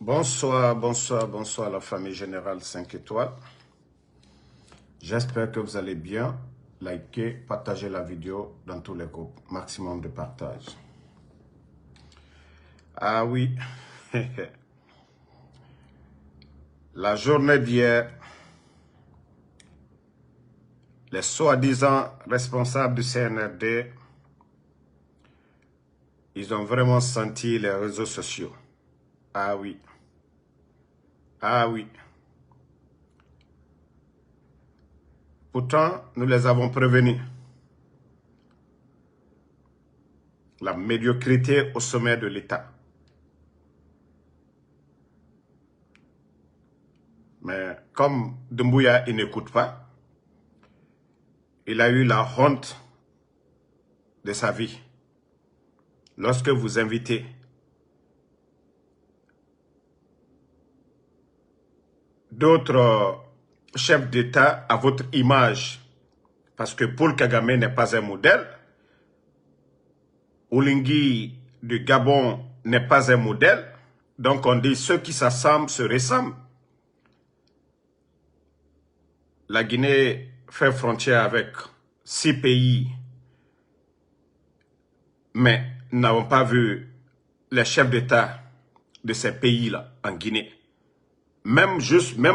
Bonsoir, bonsoir, bonsoir la famille générale 5 étoiles. J'espère que vous allez bien. Likez, partagez la vidéo dans tous les groupes. Maximum de partage. Ah oui, la journée d'hier, les soi-disant responsables du CNRD, ils ont vraiment senti les réseaux sociaux. Ah oui, ah oui. Pourtant, nous les avons prévenus. La médiocrité au sommet de l'État. Mais comme Doumbouya, il n'écoute pas, il a eu la honte de sa vie. Lorsque vous invitez d'autres chefs d'État à votre image, parce que Paul Kagame n'est pas un modèle, Olingi du Gabon n'est pas un modèle, donc on dit ceux qui s'assemblent se ressemblent. La Guinée fait frontière avec 6 pays, mais nous n'avons pas vu les chefs d'État de ces pays-là en Guinée. Même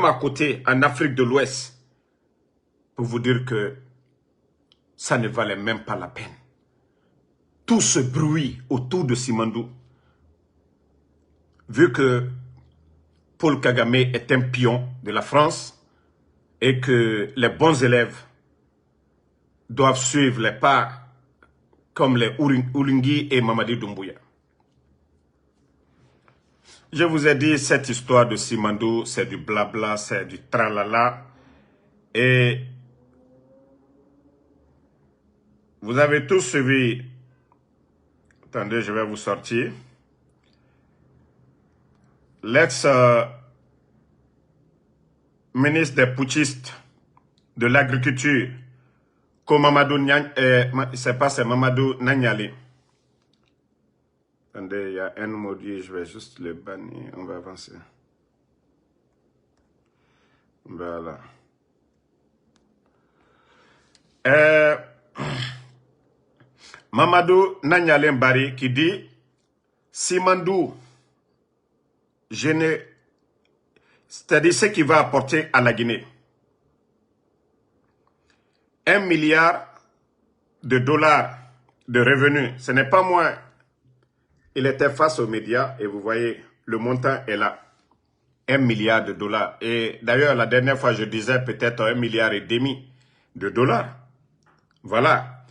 à côté, en Afrique de l'Ouest, pour vous dire que ça ne valait même pas la peine. Tout ce bruit autour de Simandou, vu que Paul Kagame est un pion de la France et que les bons élèves doivent suivre les pas comme les Oulingui et Mamadi Doumbouya. Je vous ai dit, cette histoire de Simandou, c'est du blabla, c'est du tralala. Et vous avez tous suivi. Attendez, je vais vous sortir. L'ex-ministre des putschistes de l'agriculture, c'est Mamadou Nanyali. Attendez, il y a un maudit, je vais juste le bannir, on va avancer. Voilà. Mamadou Nanyali Mbari qui dit Simandou, c'est-à-dire ce qu'il va apporter à la Guinée. 1 milliard de dollars de revenus, ce n'est pas moins. Il était face aux médias et vous voyez, le montant est là. 1 milliard de dollars. Et d'ailleurs, la dernière fois, je disais peut-être 1,5 milliard de dollars. Voilà.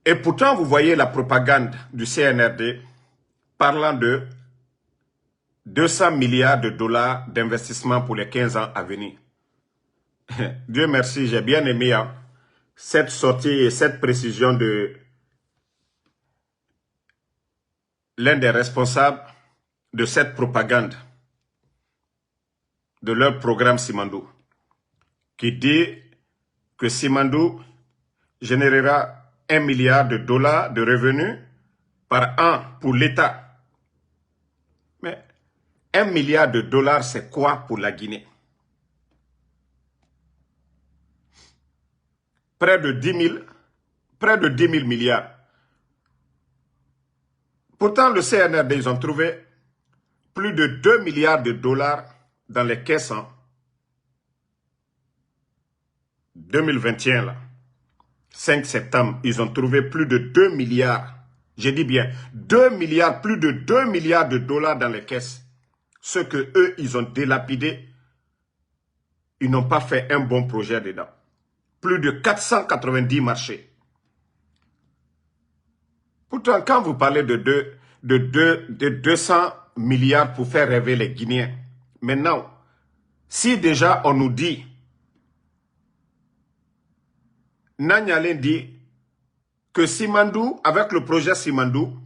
Et pourtant, vous voyez la propagande du CNRD parlant de 200 milliards de dollars d'investissement pour les 15 ans à venir. Dieu merci, j'ai bien aimé cette sortie et cette précision de l'un des responsables de cette propagande, de leur programme Simandou, qui dit que Simandou générera 1 milliard de dollars de revenus par an pour l'État. Mais 1 milliard de dollars, c'est quoi pour la Guinée? Près de 10 000 milliards. Pourtant, le CNRD, ils ont trouvé plus de 2 milliards de dollars dans les caisses en 2021, là. 5 septembre, ils ont trouvé plus de 2 milliards. J'ai dit bien, 2 milliards, plus de 2 milliards de dollars dans les caisses. Ce que eux, ils ont délapidé, ils n'ont pas fait un bon projet dedans. Plus de 490 marchés. Pourtant, quand vous parlez de 200 milliards pour faire rêver les Guinéens, maintenant, si déjà on nous dit, Nanyalen dit que Simandou, avec le projet Simandou,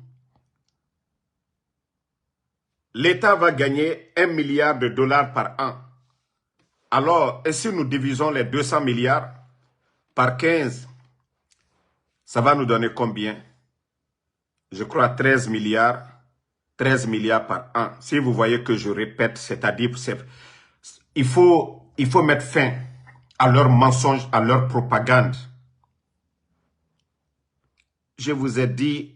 l'État va gagner 1 milliard de dollars par an. Alors, et si nous divisons les 200 milliards par 15, ça va nous donner combien? Je crois 13 milliards, 13 milliards par an. Si vous voyez que je répète, c'est-à-dire, il faut mettre fin à leurs mensonges, à leur propagande. Je vous ai dit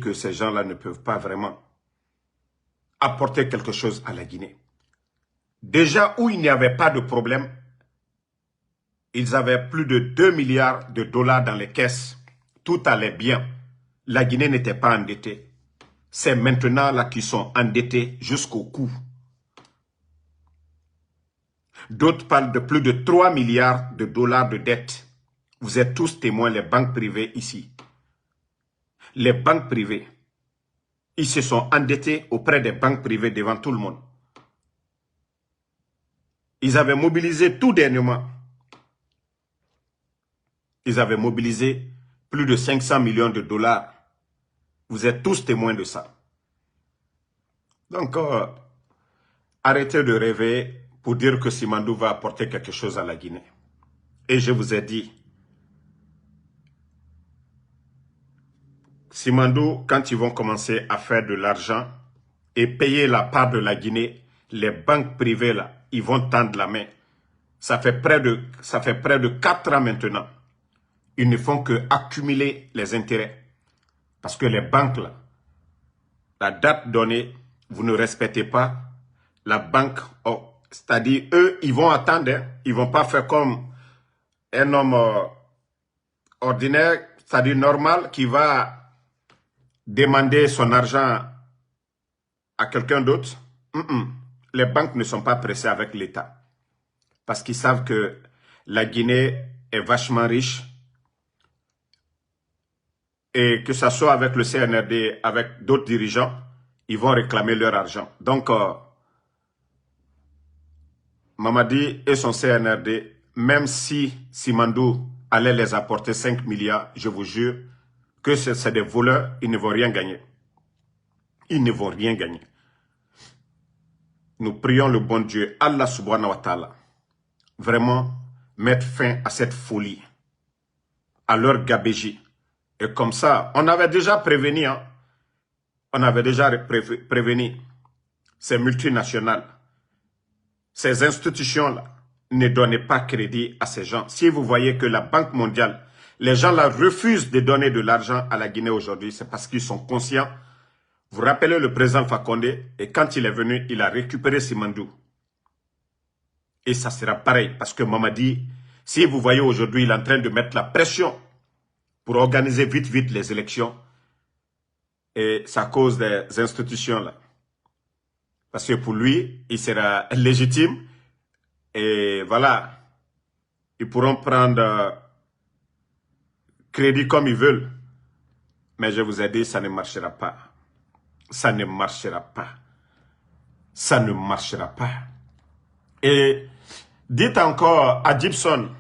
que ces gens-là ne peuvent pas vraiment apporter quelque chose à la Guinée. Déjà où il n'y avait pas de problème, ils avaient plus de 2 milliards de dollars dans les caisses. Tout allait bien. La Guinée n'était pas endettée. C'est maintenant là qu'ils sont endettés jusqu'au cou. D'autres parlent de plus de 3 milliards de dollars de dettes. Vous êtes tous témoins, les banques privées ici. Les banques privées, ils se sont endettés auprès des banques privées devant tout le monde. Ils avaient mobilisé tout dernièrement. Ils avaient mobilisé plus de 500 millions de dollars. Vous êtes tous témoins de ça. Donc, arrêtez de rêver pour dire que Simandou va apporter quelque chose à la Guinée. Et je vous ai dit, Simandou, quand ils vont commencer à faire de l'argent et payer la part de la Guinée, les banques privées, là, ils vont tendre la main. Ça fait près de 4 ans maintenant. Ils ne font que accumuler les intérêts. Parce que les banques, là, la date donnée, vous ne respectez pas. La banque, oh, c'est-à-dire, eux, ils vont attendre. Hein, ils ne vont pas faire comme un homme ordinaire, c'est-à-dire normal, qui va demander son argent à quelqu'un d'autre. Les banques ne sont pas pressées avec l'État. Parce qu'ils savent que la Guinée est vachement riche. Et que ce soit avec le CNRD, avec d'autres dirigeants, ils vont réclamer leur argent. Donc, Mamadi et son CNRD, même si Simandou allait les apporter 5 milliards, je vous jure que c'est des voleurs, ils ne vont rien gagner. Ils ne vont rien gagner. Nous prions le bon Dieu, Allah subhanahu wa ta'ala, vraiment mettre fin à cette folie, à leur gabégie. Et comme ça, on avait déjà prévenu, hein, on avait déjà prévenu ces multinationales, ces institutions-là, ne donnez pas crédit à ces gens. Si vous voyez que la Banque mondiale, les gens là refusent de donner de l'argent à la Guinée aujourd'hui, c'est parce qu'ils sont conscients. Vous rappelez le président Fakonde, et quand il est venu, il a récupéré Simandou. Et ça sera pareil, parce que Mamadi, si vous voyez aujourd'hui, il est en train de mettre la pression pour organiser vite les élections. Et c'est à cause des institutions là. Parce que pour lui, il sera légitime. Et voilà, ils pourront prendre crédit comme ils veulent. Mais je vous ai dit, ça ne marchera pas. Ça ne marchera pas. Ça ne marchera pas. Et dites encore à Gibson,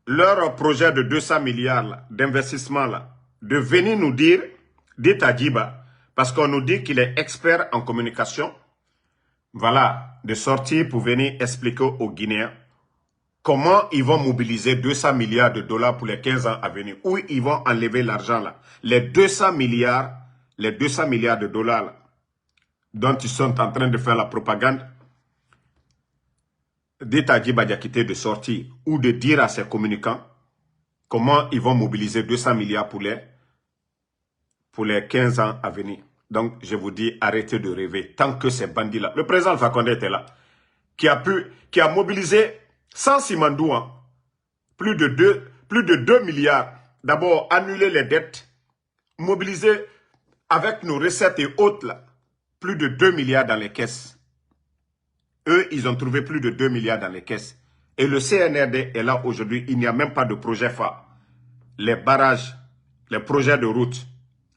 leur projet de 200 milliards d'investissement, de venir nous dire, dites à Djiba, parce qu'on nous dit qu'il est expert en communication, voilà, de sortir pour venir expliquer aux Guinéens comment ils vont mobiliser 200 milliards de dollars pour les 15 ans à venir. Où ils vont enlever l'argent là. Les 200 milliards de dollars là, dont ils sont en train de faire la propagande. Dites à Djiba Diakité de sortir ou de dire à ses communicants comment ils vont mobiliser 200 milliards pour les 15 ans à venir. Donc, je vous dis, arrêtez de rêver. Tant que ces bandits-là, le président Alpha Condé était là, qui a mobilisé sans Simandou, hein, plus de 2 milliards. D'abord, annuler les dettes, mobiliser avec nos recettes et autres, là, plus de 2 milliards dans les caisses. Eux, ils ont trouvé plus de 2 milliards dans les caisses. Et le CNRD est là aujourd'hui, il n'y a même pas de projet phare. Les barrages, les projets de route,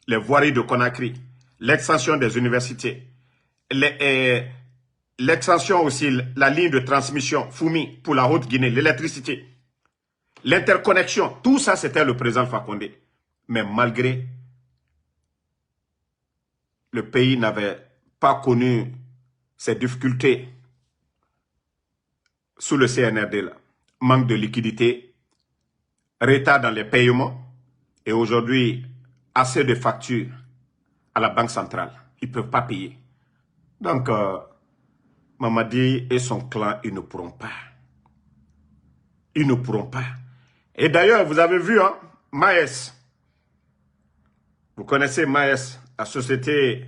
les voiries de Conakry, l'extension des universités, l'extension aussi, la ligne de transmission Foumi pour la Haute-Guinée, l'électricité, l'interconnexion, tout ça c'était le président Fakonde. Mais malgré, le pays n'avait pas connu ces difficultés sous le CNRD, là. Manque de liquidité, retard dans les paiements et aujourd'hui assez de factures à la Banque centrale. Ils ne peuvent pas payer. Donc, Mamadi et son clan, ils ne pourront pas. Ils ne pourront pas. Et d'ailleurs, vous avez vu, hein, Maes. Vous connaissez Maes, la société.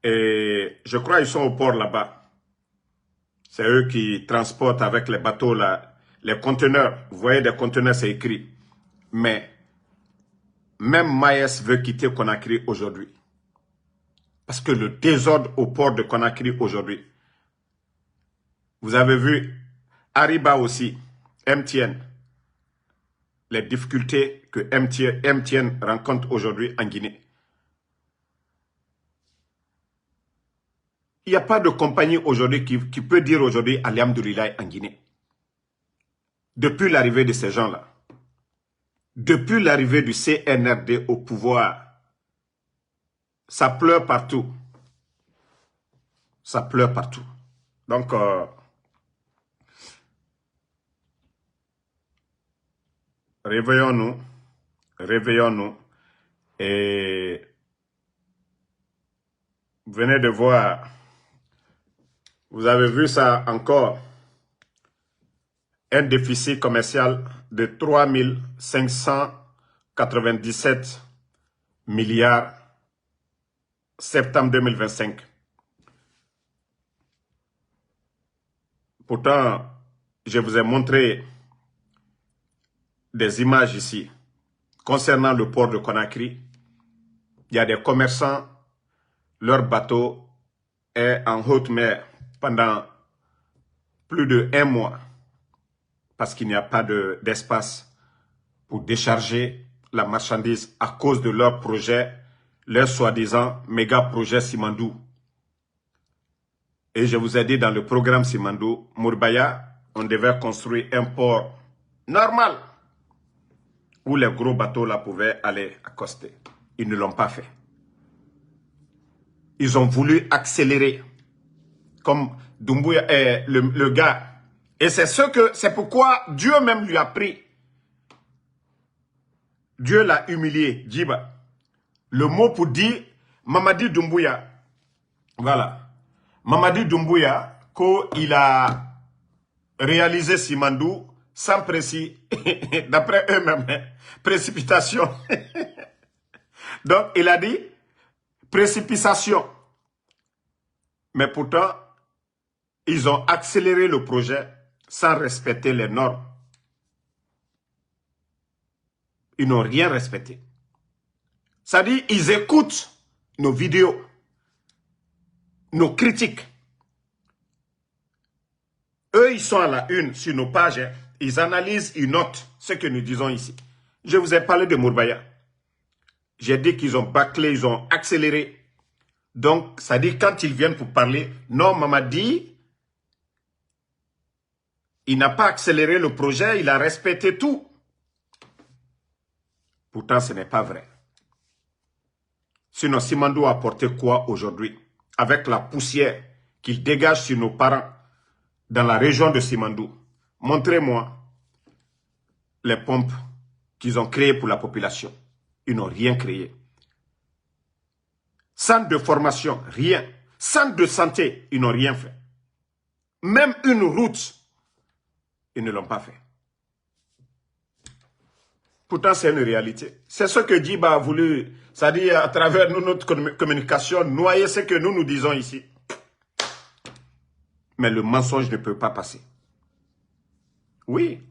Et je crois qu'ils sont au port là-bas. C'est eux qui transportent avec les bateaux là, les conteneurs. Vous voyez, des conteneurs, c'est écrit. Mais même Maes veut quitter Conakry aujourd'hui. Parce que le désordre au port de Conakry aujourd'hui. Vous avez vu Ariba aussi, MTN. Les difficultés que MTN rencontre aujourd'hui en Guinée. Il n'y a pas de compagnie aujourd'hui qui peut dire aujourd'hui Alhamdoulilah en Guinée. Depuis l'arrivée de ces gens-là, depuis l'arrivée du CNRD au pouvoir, ça pleure partout. Ça pleure partout. Donc, réveillons-nous. Réveillons-nous. Et vous venez de voir, vous avez vu ça encore, un déficit commercial de 3 597 milliards septembre 2025. Pourtant, je vous ai montré des images ici concernant le port de Conakry. Il y a des commerçants, leur bateau est en haute mer pendant plus de 1 mois parce qu'il n'y a pas d'espace pour décharger la marchandise à cause de leur projet, leur soi-disant méga projet Simandou. Et je vous ai dit dans le programme Simandou, Mourbaya, on devait construire un port normal où les gros bateaux là pouvaient aller accoster. Ils ne l'ont pas fait. Ils ont voulu accélérer comme Doumbouya, le gars. Et c'est pourquoi Dieu même lui a pris. Dieu l'a humilié, Djiba. Le mot pour dire Mamadi Doumbouya. Voilà. Mamadi Doumbouya, qu'il a réalisé Simandou sans d'après eux-mêmes, précipitation. Donc, il a dit précipitation. Mais pourtant, ils ont accéléré le projet sans respecter les normes. Ils n'ont rien respecté. C'est-à-dire, ils écoutent nos vidéos, nos critiques. Eux, ils sont à la une sur nos pages. Hein. Ils analysent, ils notent ce que nous disons ici. Je vous ai parlé de Mourbaya. J'ai dit qu'ils ont bâclé, ils ont accéléré. Donc, ça dit quand ils viennent pour parler, non, Mamadi, il n'a pas accéléré le projet, il a respecté tout. Pourtant, ce n'est pas vrai. Sinon, Simandou a apporté quoi aujourd'hui? Avec la poussière qu'il dégage sur nos parents dans la région de Simandou. Montrez-moi les pompes qu'ils ont créées pour la population. Ils n'ont rien créé. Centre de formation, rien. Centre de santé, ils n'ont rien fait. Même une route, ils ne l'ont pas fait. Pourtant, c'est une réalité. C'est ce que Djiba a voulu, c'est-à-dire à travers notre communication, noyer ce que nous disons ici. Mais le mensonge ne peut pas passer. Oui.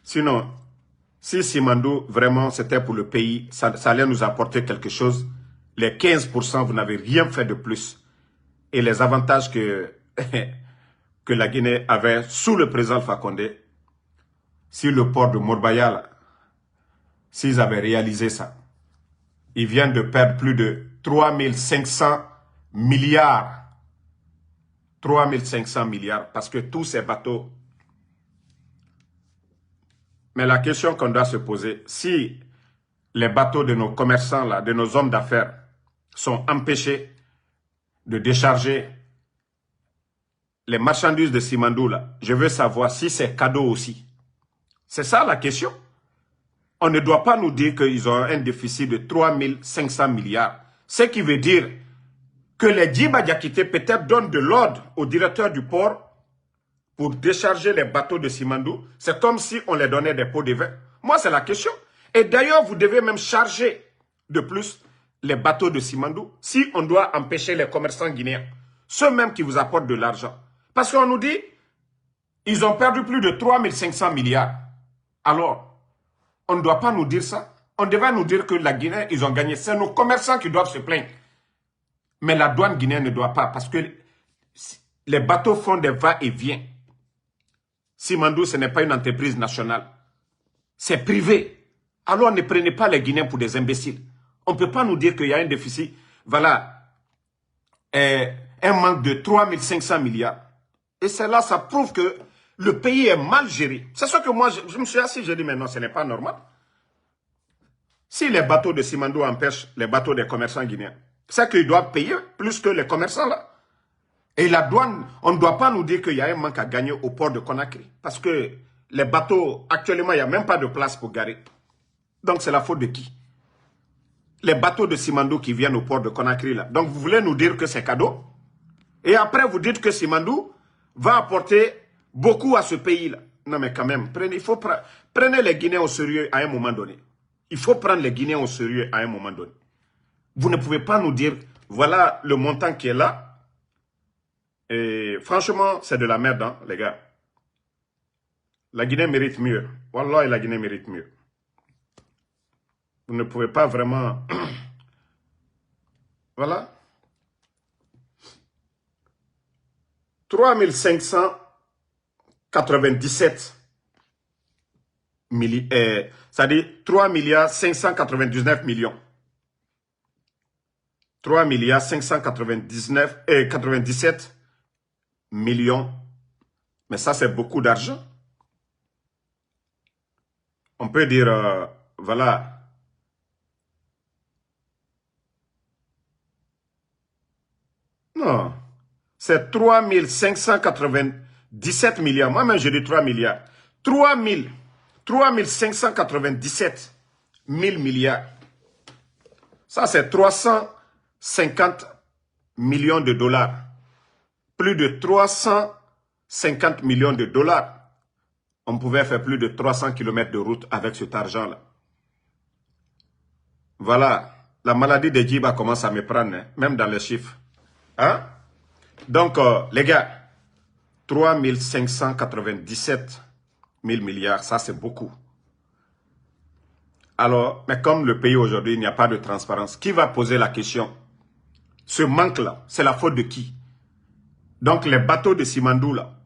Sinon, si Simandou, vraiment, c'était pour le pays, ça allait nous apporter quelque chose. Les 15%, vous n'avez rien fait de plus. Et les avantages que, que la Guinée avait sous le président Alpha Condé, si le port de Mourbaya, s'ils avaient réalisé ça, ils viennent de perdre plus de 3500 milliards. 3500 milliards, parce que tous ces bateaux... Mais la question qu'on doit se poser, si les bateaux de nos commerçants, là, de nos hommes d'affaires, sont empêchés de décharger les marchandises de Simandou, là, je veux savoir si c'est cadeau aussi. C'est ça la question. on ne doit pas nous dire qu'ils ont un déficit de 3500 milliards. Ce qui veut dire que les Djiba Diakité peut-être donnent de l'ordre au directeur du port pour décharger les bateaux de Simandou. C'est comme si on les donnait des pots de vin. Moi, c'est la question. Et d'ailleurs, vous devez même charger de plus les bateaux de Simandou si on doit empêcher les commerçants guinéens, ceux mêmes qui vous apportent de l'argent. Parce qu'on nous dit, ils ont perdu plus de 3500 milliards. Alors, on ne doit pas nous dire ça. On devrait nous dire que la Guinée, ils ont gagné. C'est nos commerçants qui doivent se plaindre. Mais la douane guinéenne ne doit pas parce que les bateaux font des va-et-vient. Simandou, ce n'est pas une entreprise nationale. C'est privé. Alors ne prenez pas les Guinéens pour des imbéciles. On ne peut pas nous dire qu'il y a un déficit. Voilà. Un manque de 3500 milliards. Et c'est là, ça prouve que le pays est mal géré. C'est ce que moi, je me suis assis, j'ai dit, mais non, ce n'est pas normal. Si les bateaux de Simandou empêchent les bateaux des commerçants guinéens, c'est qu'ils doivent payer plus que les commerçants là. Et la douane, on ne doit pas nous dire qu'il y a un manque à gagner au port de Conakry. Parce que les bateaux, actuellement, il n'y a même pas de place pour garer. Donc c'est la faute de qui? Les bateaux de Simandou qui viennent au port de Conakry là. Donc vous voulez nous dire que c'est cadeau? Et après vous dites que Simandou va apporter beaucoup à ce pays-là. Non mais quand même, prenez les Guinéens au sérieux à un moment donné. Il faut prendre les Guinéens au sérieux à un moment donné. Vous ne pouvez pas nous dire, voilà le montant qui est là. Et franchement, c'est de la merde, hein, les gars. La Guinée mérite mieux. Wallah, la Guinée mérite mieux. Vous ne pouvez pas vraiment... Voilà. 3597 c'est-à-dire 3 milliards 599 millions. 3 milliards 597 millions. Mais ça, c'est beaucoup d'argent. On peut dire, voilà. Non. C'est 3 597 milliards. Moi-même, je dis 3 milliards. 3 597 000 milliards. Ça, c'est 350 millions de dollars. Plus de 350 millions de dollars. On pouvait faire plus de 300 km de route avec cet argent-là. Voilà. La maladie de Djiba commence à me prendre, hein, même dans les chiffres. Hein? Donc, les gars, 3 597 000 milliards, ça c'est beaucoup. Alors, mais comme le pays aujourd'hui, il n'y a pas de transparence, qui va poser la question? Ce manque-là, c'est la faute de qui? Donc, les bateaux de Simandou, là,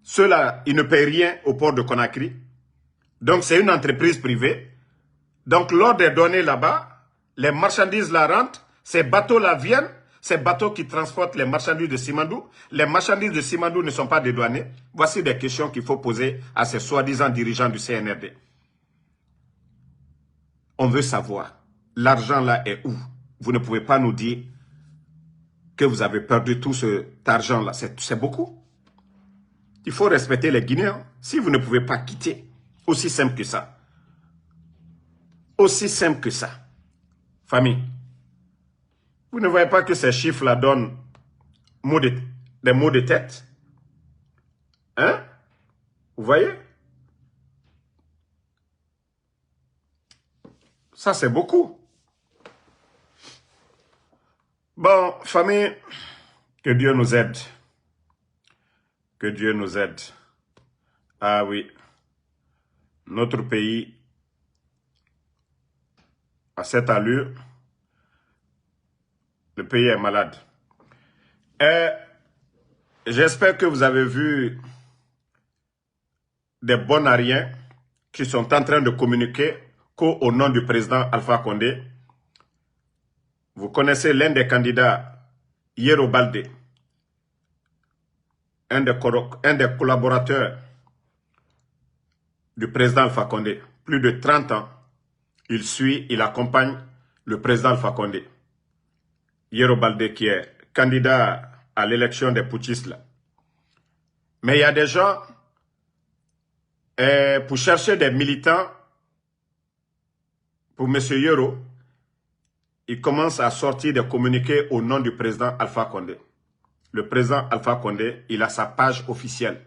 ceux-là, ils ne payent rien au port de Conakry. Donc, c'est une entreprise privée. Donc, l'ordre est donné là-bas, les marchandises la rentrent, ces bateaux-là viennent, ces bateaux qui transportent les marchandises de Simandou, les marchandises de Simandou ne sont pas dédouanées. Voici des questions qu'il faut poser à ces soi-disant dirigeants du CNRD. On veut savoir, l'argent là est où? Vous ne pouvez pas nous dire que vous avez perdu tout cet argent là. C'est beaucoup. Il faut respecter les Guinéens. Si vous ne pouvez pas quitter, aussi simple que ça. Aussi simple que ça. Famille, vous ne voyez pas que ces chiffres-là donnent des mots de tête? Hein? Vous voyez? Ça, c'est beaucoup. Bon, famille, que Dieu nous aide. Que Dieu nous aide. Ah oui. Notre pays, à cette allure, le pays est malade. Et j'espère que vous avez vu des Bonariens qui sont en train de communiquer qu'au nom du président Alpha Condé. Vous connaissez l'un des candidats, Yero Baldé, un des collaborateurs du président Alpha Condé. Plus de 30 ans, il accompagne le président Alpha Condé. Yero Baldé qui est candidat à l'élection des putschistes là. Mais il y a des gens, pour chercher des militants pour M. Yoro, il commence à sortir des communiqués au nom du président Alpha Condé. Le président Alpha Condé, il a sa page officielle.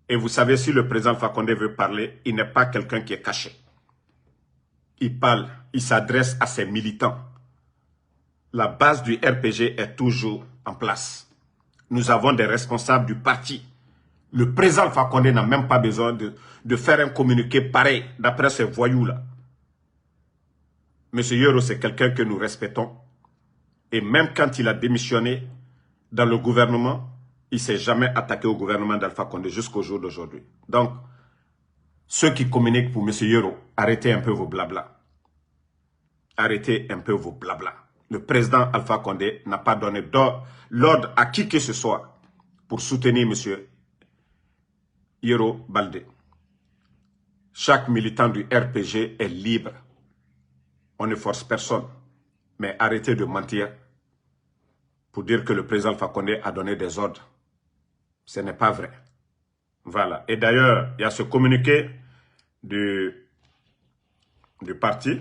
Et vous savez, si le président Alpha Condé veut parler, il n'est pas quelqu'un qui est caché. Il parle, il s'adresse à ses militants. La base du RPG est toujours en place. Nous avons des responsables du parti. Le président Alpha Condé n'a même pas besoin de faire un communiqué pareil d'après ces voyous-là. Monsieur Yoro, c'est quelqu'un que nous respectons. Et même quand il a démissionné dans le gouvernement, il ne s'est jamais attaqué au gouvernement d'Alpha Condé jusqu'au jour d'aujourd'hui. Donc, ceux qui communiquent pour monsieur Yoro, arrêtez un peu vos blabla. Arrêtez un peu vos blabla. Le président Alpha Condé n'a pas donné l'ordre à qui que ce soit pour soutenir monsieur Yoro Baldé. Chaque militant du RPG est libre. On ne force personne. Mais arrêtez de mentir pour dire que le président Alpha Condé a donné des ordres. Ce n'est pas vrai. Voilà. Et d'ailleurs, il y a ce communiqué du parti.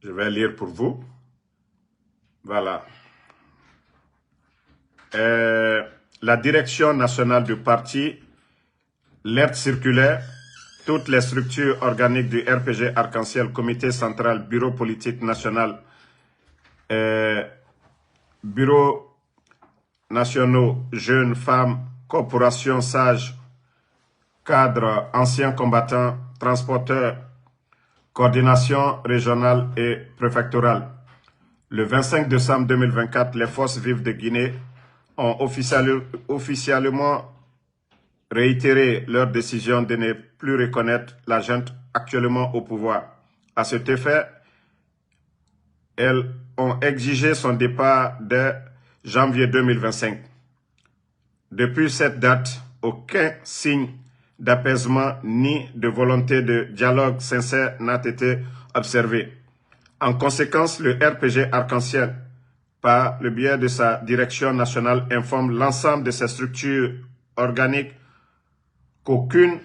Je vais lire pour vous. Voilà. La direction nationale du parti, l'alerte circulaire, toutes les structures organiques du RPG Arc-en-Ciel, comité central, bureau politique national, bureaux nationaux, jeunes, femmes, corporations, sages, cadres, anciens combattants, transporteurs, coordination régionale et préfectorale. Le 25 décembre 2024, les forces vives de Guinée ont officiellement réitéré leur décision de ne plus reconnaître la junte actuellement au pouvoir. À cet effet, elles ont exigé son départ dès janvier 2025. Depuis cette date, aucun signe d'apaisement ni de volonté de dialogue sincère n'a été observé. En conséquence, le RPG Arc-en-Ciel, par le biais de sa direction nationale, informe l'ensemble de ses structures organiques qu'aucune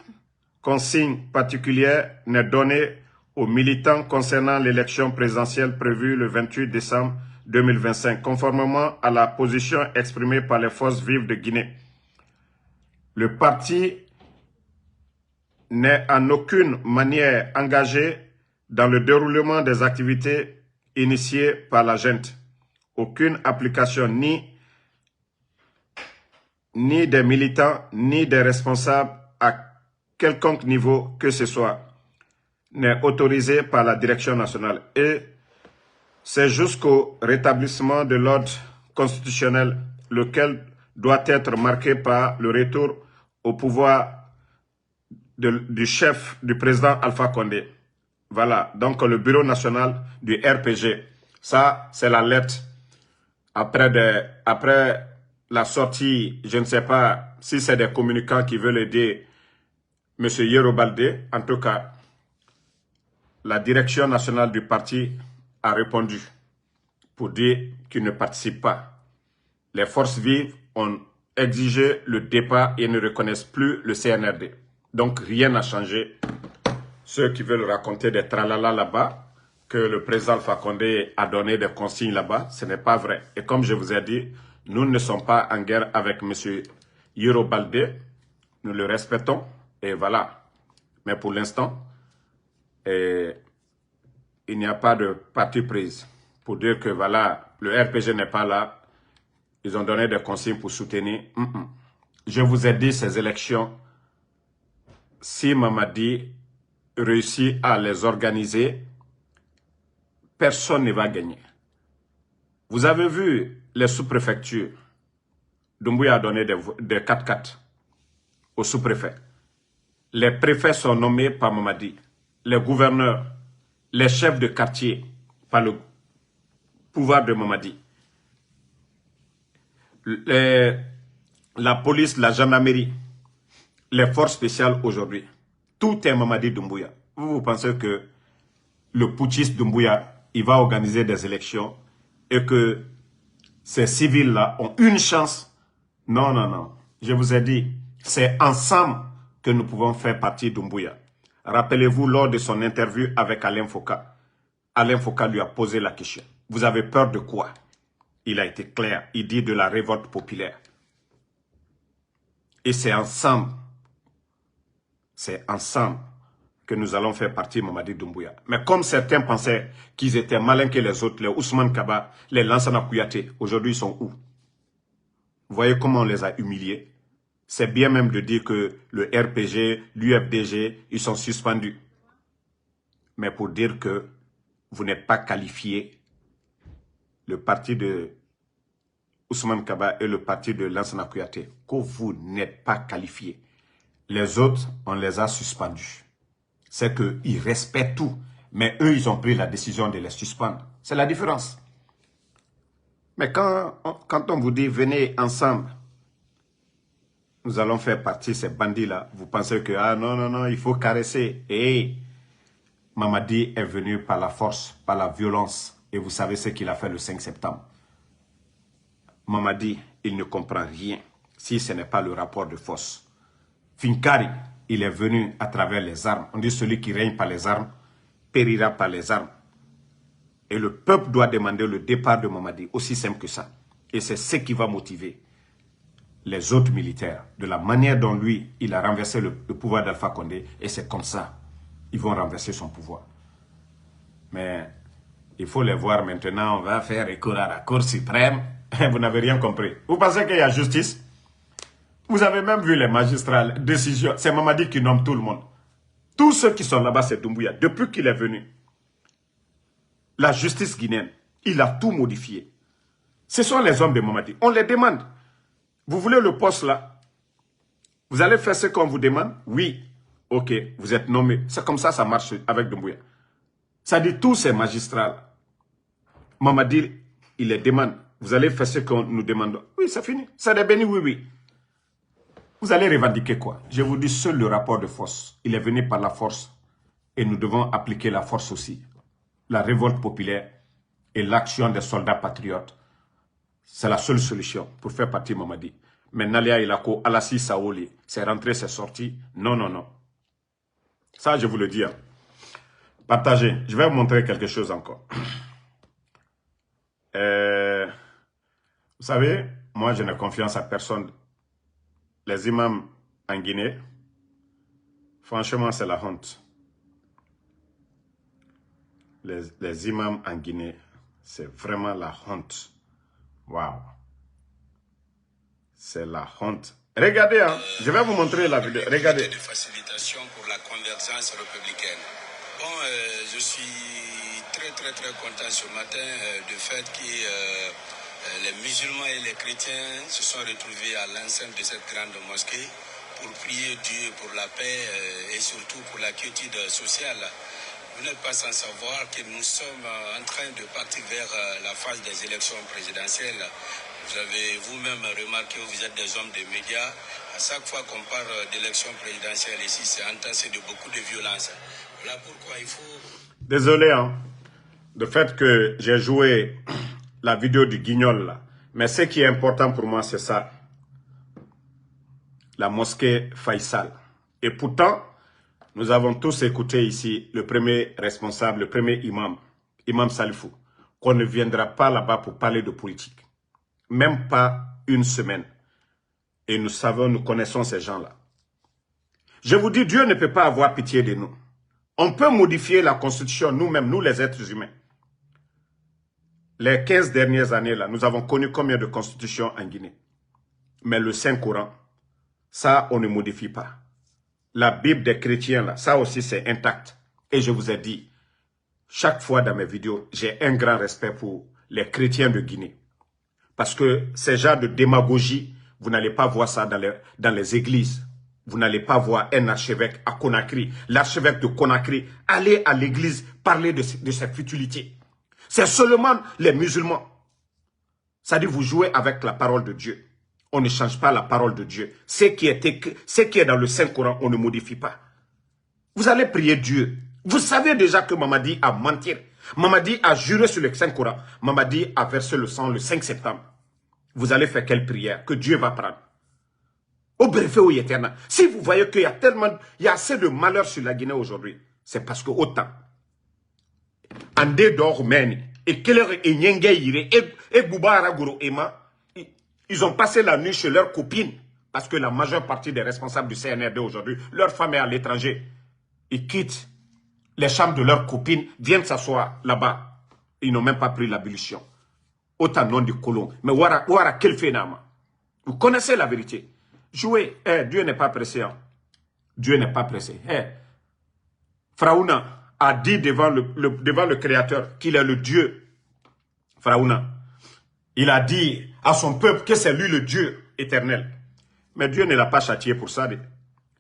consigne particulière n'est donnée aux militants concernant l'élection présidentielle prévue le 28 décembre 2025, conformément à la position exprimée par les forces vives de Guinée. Le parti n'est en aucune manière engagé dans le déroulement des activités initiées par la junte. Aucune application ni des militants, ni des responsables à quelconque niveau que ce soit n'est autorisée par la direction nationale. Et c'est jusqu'au rétablissement de l'ordre constitutionnel, lequel doit être marqué par le retour au pouvoir du chef, du président Alpha Condé. Voilà, donc le bureau national du RPG. Ça, c'est la lettre. Après la sortie, je ne sais pas si c'est des communicants qui veulent aider M. Yoro Baldé. En tout cas, la direction nationale du parti a répondu pour dire qu'il ne participe pas. Les forces vives ont exigé le départ et ne reconnaissent plus le CNRD. Donc rien n'a changé. Ceux qui veulent raconter des tralala là-bas, que le président Alpha Condé a donné des consignes là-bas, ce n'est pas vrai. Et comme je vous ai dit, nous ne sommes pas en guerre avec M. Yoro Baldé. Nous le respectons et voilà. Mais pour l'instant, il n'y a pas de parti prise pour dire que voilà, le RPG n'est pas là. Ils ont donné des consignes pour soutenir. Je vous ai dit, ces élections, si Mamadi réussit à les organiser, personne ne va gagner. Vous avez vu les sous-préfectures. Doumbouya a donné des 4x4 aux sous-préfets. Les préfets sont nommés par Mamadi. Les gouverneurs, les chefs de quartier par le pouvoir de Mamadi. La police, la gendarmerie, les forces spéciales aujourd'hui. Tout est Mamadi Doumbouya. Vous pensez que le putschiste Doumbouya, il va organiser des élections et que ces civils-là ont une chance? Non, non, non. Je vous ai dit, c'est ensemble que nous pouvons faire partie Doumbouya. Rappelez-vous, lors de son interview avec Alain Foka lui a posé la question. Vous avez peur de quoi? Il a été clair. Il dit de la révolte populaire. Et c'est ensemble que nous allons faire partie Mamadi Doumbouya. Mais comme certains pensaient qu'ils étaient malins que les autres, les Ousmane Kaba, les Lansana Kouyaté, aujourd'hui ils sont où? Vous voyez comment on les a humiliés? C'est bien même de dire que le RPG, l'UFDG, ils sont suspendus. Mais pour dire que vous n'êtes pas qualifié, le parti de Ousmane Kaba et le parti de Lansana Kouyaté, que vous n'êtes pas qualifié. Les autres, on les a suspendus. C'est qu'ils respectent tout. Mais eux, ils ont pris la décision de les suspendre. C'est la différence. Mais quand on vous dit, venez ensemble, nous allons faire partie de ces bandits-là, vous pensez que, ah non, non, non, il faut caresser. Et Mamadi est venu par la force, par la violence. Et vous savez ce qu'il a fait le 5 septembre. Mamadi, il ne comprend rien si ce n'est pas le rapport de force. Finkari, il est venu à travers les armes. On dit celui qui règne par les armes, périra par les armes. Et le peuple doit demander le départ de Mamadi, aussi simple que ça. Et c'est ce qui va motiver les autres militaires, de la manière dont lui, il a renversé le pouvoir d'Alpha Condé. Et c'est comme ça, ils vont renverser son pouvoir. Mais il faut les voir maintenant, on va faire recours à la Cour suprême. Vous n'avez rien compris. Vous pensez qu'il y a justice? Vous avez même vu les magistrats, les décisions. C'est Mamadi qui nomme tout le monde. Tous ceux qui sont là-bas, c'est Doumbouya. Depuis qu'il est venu, la justice guinéenne, il a tout modifié. Ce sont les hommes de Mamadi. On les demande. Vous voulez le poste là? Vous allez faire ce qu'on vous demande? Oui. Ok, vous êtes nommé. C'est comme ça marche avec Doumbouya. Ça dit tous ces magistrats là. Mamadi, il les demande. Vous allez faire ce qu'on nous demande? Oui, c'est fini. Ça est béni, oui, oui. Vous allez revendiquer quoi? Je vous dis, seul le rapport de force. Il est venu par la force. Et nous devons appliquer la force aussi. La révolte populaire et l'action des soldats patriotes. C'est la seule solution pour faire partie Mamadi. Mais Nalia Ilako, Alassi Saoli, c'est rentré, c'est sorti. Non, non, non. Ça, je vous le dis. Partagez. Je vais vous montrer quelque chose encore. Vous savez, moi, je n'ai confiance à personne. Les imams en Guinée, franchement, c'est la honte. Les imams en Guinée, c'est vraiment la honte. Waouh. C'est la honte. Regardez, hein. Je vais vous montrer la vidéo. Regardez. De facilitation pour la convergence républicaine. Bon, je suis très content ce matin du fait que les musulmans et les chrétiens se sont retrouvés à l'enceinte de cette grande mosquée pour prier Dieu pour la paix et surtout pour la quiétude sociale. Vous n'êtes pas sans savoir que nous sommes en train de partir vers la phase des élections présidentielles. Vous avez vous-même remarqué, vous êtes des hommes de médias. À chaque fois qu'on parle d'élections présidentielles ici, c'est entassé de beaucoup de violence. Voilà pourquoi il faut... Désolé, hein, le fait que j'ai joué la vidéo du guignol là. Mais ce qui est important pour moi, c'est ça. La mosquée Faisal. Et pourtant, nous avons tous écouté ici le premier responsable, le premier imam, Imam Salifou, qu'on ne viendra pas là-bas pour parler de politique. Même pas une semaine. Et nous savons, nous connaissons ces gens-là. Je vous dis, Dieu ne peut pas avoir pitié de nous. On peut modifier la constitution nous-mêmes, nous les êtres humains. Les 15 dernières années, là, nous avons connu combien de constitutions en Guinée? Mais le Saint-Coran, ça, on ne modifie pas. La Bible des chrétiens, là, ça aussi, c'est intact. Et je vous ai dit, chaque fois dans mes vidéos, j'ai un grand respect pour les chrétiens de Guinée. Parce que ces genres de démagogie, vous n'allez pas voir ça dans les églises. Vous n'allez pas voir un archevêque à Conakry, l'archevêque de Conakry, aller à l'église parler de cette futilité. C'est seulement les musulmans. C'est-à-dire vous jouez avec la parole de Dieu. On ne change pas la parole de Dieu. Ce qui est dans le Saint-Coran, on ne modifie pas. Vous allez prier Dieu. Vous savez déjà que Mamadi a menti. Mamadi a juré sur le Saint-Coran. Mamadi a versé le sang le 5 septembre. Vous allez faire quelle prière que Dieu va prendre? Au bref, au éternel. Si vous voyez qu'il y a tellement, il y a assez de malheur sur la Guinée aujourd'hui, c'est parce que autant. Ande Dormeni, et Keller et Nyengeire, et Boubara Guru Ema, ils ont passé la nuit chez leurs copines. Parce que la majeure partie des responsables du CNRD aujourd'hui, leur femme est à l'étranger. Ils quittent les chambres de leurs copines, viennent s'asseoir là-bas. Ils n'ont même pas pris l'abolition. Autant nom du colon. Mais Wara quel phénomène. Vous connaissez la vérité. Jouez. Dieu n'est pas pressé. Hein. Dieu n'est pas pressé. Pharaona a dit devant le Créateur qu'il est le Dieu. Pharaona. Il a dit à son peuple que c'est lui le Dieu éternel. Mais Dieu ne l'a pas châtié pour ça.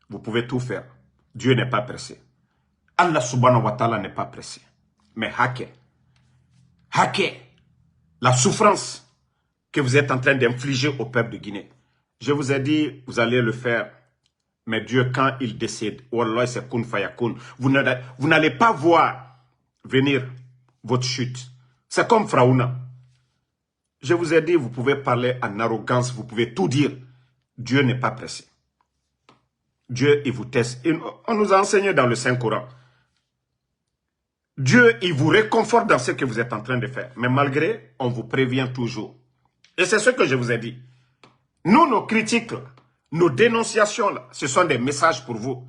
Vous pouvez tout faire. Dieu n'est pas pressé. Allah subhanahu wa ta'ala n'est pas pressé. Mais hacker la souffrance que vous êtes en train d'infliger au peuple de Guinée. Je vous ai dit, vous allez le faire. Mais Dieu, quand il décide, Wallah, c'est kun fayakun. Vous n'allez pas voir venir votre chute. C'est comme Pharaona. Je vous ai dit, vous pouvez parler en arrogance, vous pouvez tout dire. Dieu n'est pas pressé. Dieu, il vous teste. On nous a enseigné dans le Saint-Coran. Dieu, il vous réconforte dans ce que vous êtes en train de faire. Mais malgré, on vous prévient toujours. Et c'est ce que je vous ai dit. Nous, nos critiques, nos dénonciations, là, ce sont des messages pour vous.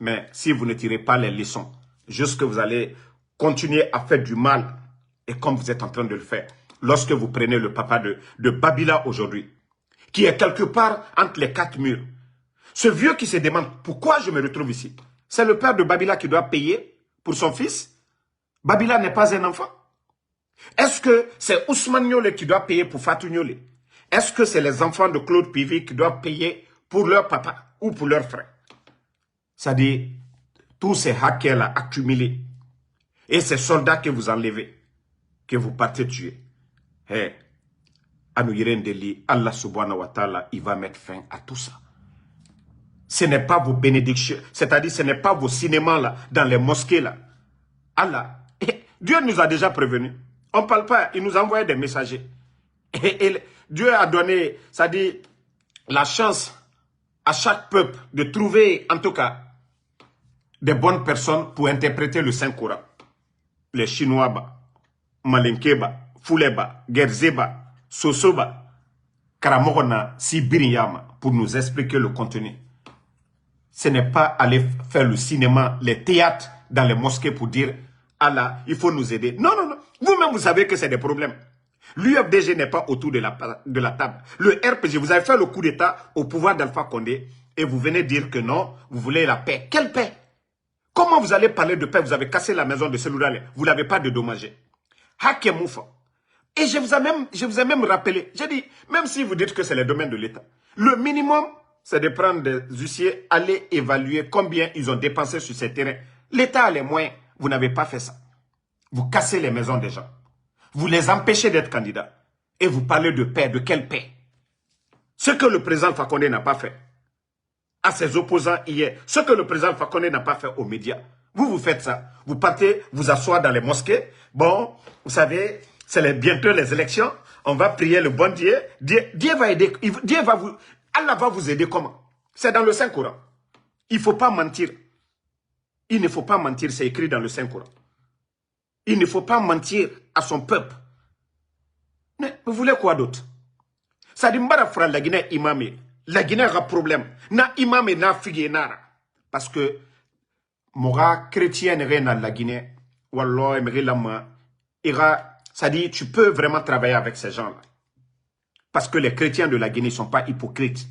Mais si vous ne tirez pas les leçons, jusque vous allez continuer à faire du mal, et comme vous êtes en train de le faire, lorsque vous prenez le papa de Babila aujourd'hui, qui est quelque part entre les quatre murs, ce vieux qui se demande pourquoi je me retrouve ici, c'est le père de Babila qui doit payer pour son fils. Babila n'est pas un enfant. Est-ce que c'est Ousmane Niolé qui doit payer pour Fatou Niolé? Est-ce que c'est les enfants de Claude Pivi qui doivent payer pour leur papa ou pour leur frère? C'est-à-dire, tous ces hackers-là accumulés et ces soldats que vous enlevez, que vous partez tuer, Allah subhanahu wa ta'ala, il va mettre fin à tout ça. Ce n'est pas vos bénédictions, c'est-à-dire ce n'est pas vos cinémas là, dans les mosquées là. Allah, Dieu nous a déjà prévenus. On ne parle pas, il nous a envoyé des messagers. Et Dieu a donné, c'est-à-dire la chance à chaque peuple de trouver, en tout cas, des bonnes personnes pour interpréter le Saint-Coran. Les Chinois, Malinkeba, Fuleba, Gerzeba, Sosoba, Karamorona, Sibiriyama, pour nous expliquer le contenu. Ce n'est pas aller faire le cinéma, les théâtres dans les mosquées pour dire Allah, il faut nous aider. Non, non, non. Vous-même, vous savez que c'est des problèmes. L'UFDG n'est pas autour de la table. Le RPG, vous avez fait le coup d'État au pouvoir d'Alpha Condé et vous venez dire que non, vous voulez la paix. Quelle paix? Comment vous allez parler de paix? Vous avez cassé la maison de Seloudalé. Vous ne l'avez pas dédommagé. Hakemoufa. Et je vous ai même rappelé, j'ai dit, même si vous dites que c'est le domaine de l'État, le minimum, c'est de prendre des huissiers, aller évaluer combien ils ont dépensé sur ces terrains. L'État a les moyens. Vous n'avez pas fait ça. Vous cassez les maisons des gens. Vous les empêchez d'être candidats. Et vous parlez de paix. De quelle paix? Ce que le président Fakonde n'a pas fait à ses opposants hier, ce que le président Fakonde n'a pas fait aux médias. Vous faites ça. Vous partez vous asseoir dans les mosquées. Bon, vous savez, c'est bientôt les élections. On va prier le bon Dieu. Dieu va aider. Allah va vous aider comment? C'est dans le Saint-Coran. Il ne faut pas mentir. Il ne faut pas mentir, c'est écrit dans le Saint-Coran. Il ne faut pas mentir à son peuple. Mais vous voulez quoi d'autre? Ça dit, la Guinée imamé. La Guinée a un problème. Na imamé, na figue, nara. Parce que, mora chrétien dans la Guinée, wallah, ça dit, tu peux vraiment travailler avec ces gens-là. Parce que les chrétiens de la Guinée ne sont pas hypocrites.